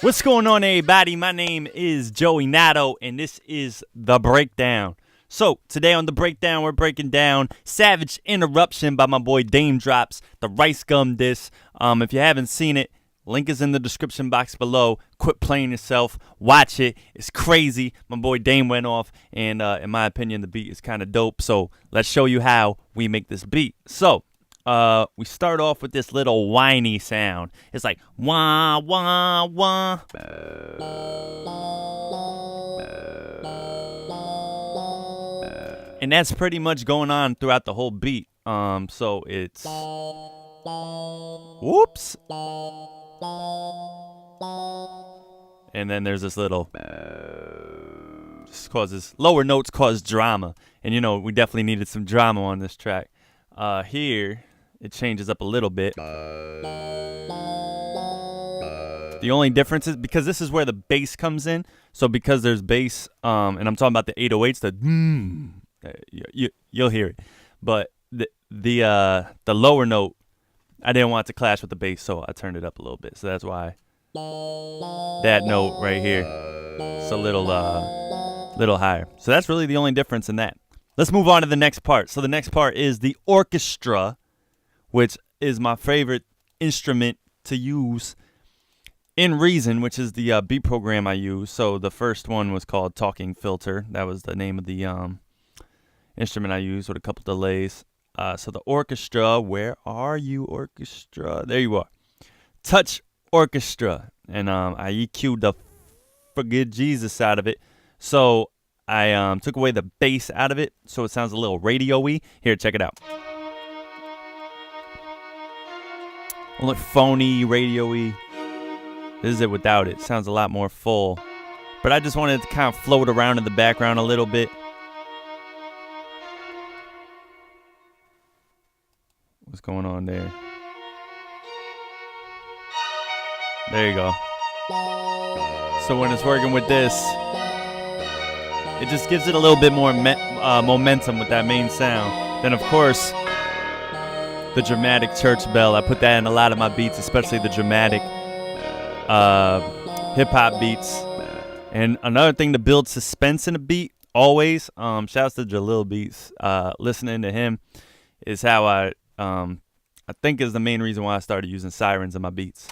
What's going on, everybody? My name is Joey Nato, and this is The Breakdown. So, today on The Breakdown, we're breaking down Savage Interruption by my boy Dame Drops, the Rice Gum diss. If you haven't seen it, link is in the description box below. Quit playing yourself. Watch it. It's crazy. My boy Dame went off, and in my opinion, the beat is kind of dope. So, let's show you how we make this beat. So, we start off with this little whiny sound. It's like wah wah wah. And that's pretty much going on throughout the whole beat. So it's whoops. And then there's this little just causes lower notes cause drama. And you know, we definitely needed some drama on this track. Here it changes up a little bit. The only difference is because this is where the bass comes in. So because there's bass, and I'm talking about the 808s, you'll hear it. But the lower note, I didn't want it to clash with the bass, so I turned it up a little bit. So that's why that note right here is a little higher. So that's really the only difference in that. Let's move on to the next part. So the next part is the orchestra, which is my favorite instrument to use in Reason, which is the beat program I use. So the first one was called Talking Filter. That was the name of the instrument I used with a couple delays. So the orchestra, where are you, orchestra? There you are. Touch Orchestra. And I EQ'd the Forget Jesus out of it. So I took away the bass out of it, so it sounds a little radio-y. Here, check it out. A little phony, radio-y. This is it without it. It sounds a lot more full. But I just wanted it to kind of float around in the background a little bit. What's going on there? There you go. So when it's working with this, it just gives it a little bit more momentum with that main sound. Then, of course, the dramatic church bell. I put that in a lot of my beats, especially the dramatic hip-hop beats. And another thing to build suspense in a beat, always, shouts to Jalil Beats. Listening to him is how I think is the main reason why I started using sirens in my beats.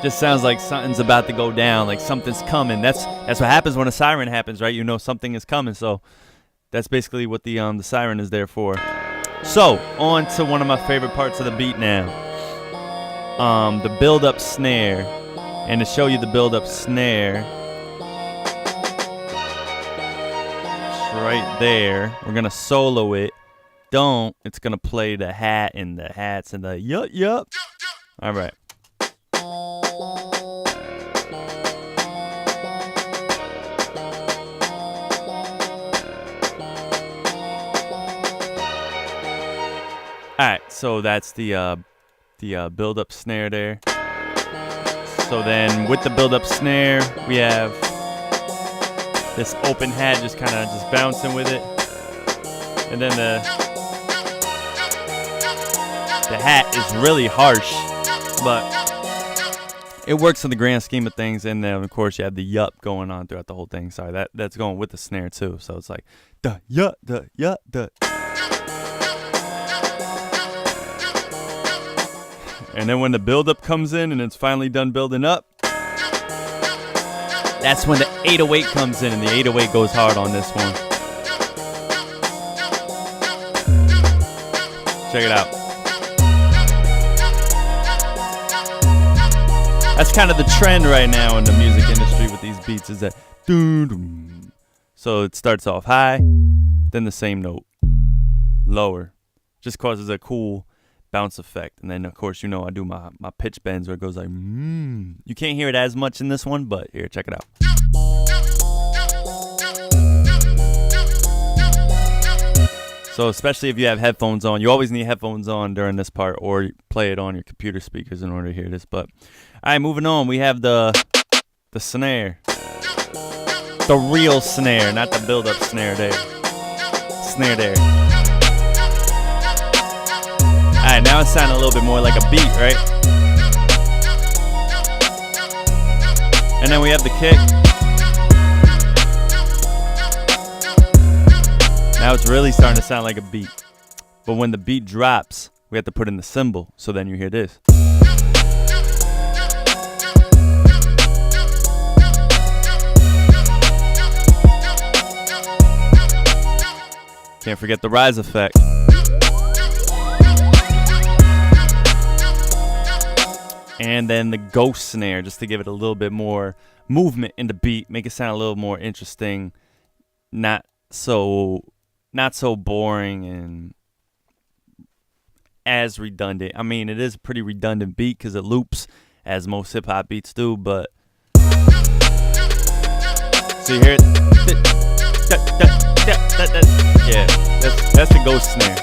Just sounds like something's about to go down, like something's coming. That's what happens when a siren happens, right? You know something is coming. So that's basically what the siren is there for. So on to one of my favorite parts of the beat now. The build-up snare. And to show you the build-up snare, it's right there. We're gonna solo it. It's gonna play the hat and the hats and the yup. All right. Alright, so that's the build-up snare there. So then with the build-up snare, we have this open hat just kind of just bouncing with it. And then the hat is really harsh, but it works in the grand scheme of things. And then, of course, you have the yup going on throughout the whole thing. Sorry, that's going with the snare, too. So it's like, the yup, the yup, the. And then when the build-up comes in and it's finally done building up, that's when the 808 comes in, and the 808 goes hard on this one. Check it out. That's kind of the trend right now in the music industry with these beats, is that doo-doo. So it starts off high, then the same note, lower. Just causes a cool bounce effect. And then, of course, you know I do my pitch bends where it goes like, You can't hear it as much in this one, but here, check it out. So especially if you have headphones on, you always need headphones on during this part, or play it on your computer speakers in order to hear this. But all right, moving on, we have the snare, the real snare, not the build-up snare there. Snare there. All Alright, now it's sounding a little bit more like a beat, right? And then we have the kick. Now it's really starting to sound like a beat. But when the beat drops, we have to put in the cymbal. So then you hear this. Can't forget the rise effect. And then the ghost snare, just to give it a little bit more movement in the beat, make it sound a little more interesting, not so boring and as redundant. I mean, it is a pretty redundant beat because it loops, as most hip hop beats do. But so you hear it? Yeah, that's the ghost snare.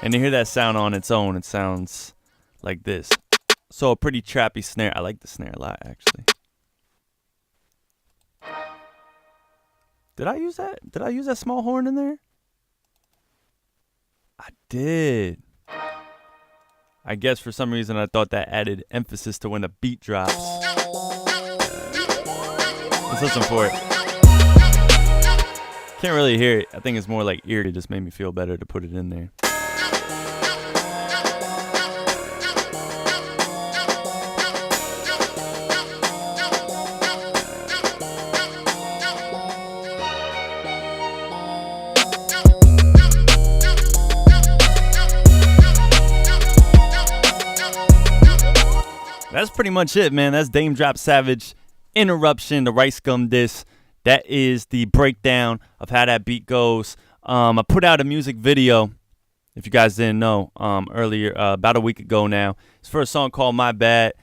And you hear that sound on its own. It sounds like this. So a pretty trappy snare. I like the snare a lot, actually. Did I use that? Did I use that small horn in there? I did. I guess for some reason I thought that added emphasis to when the beat drops. Let's listen for it. Can't really hear it. I think it's more like ear. It just made me feel better to put it in there. That's pretty much it, man. That's Dame Drop Savage, Interruption, the Rice Gum disc. That is the breakdown of how that beat goes. I put out a music video, if you guys didn't know, earlier, about a week ago now. It's for a song called My Bad.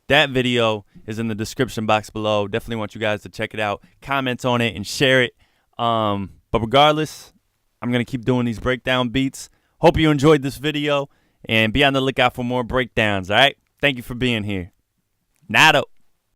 That video is in the description box below. Definitely want you guys to check it out, comment on it, and share it. But regardless, I'm going to keep doing these breakdown beats. Hope you enjoyed this video, and be on the lookout for more breakdowns, all right? Thank you for being here. Nado.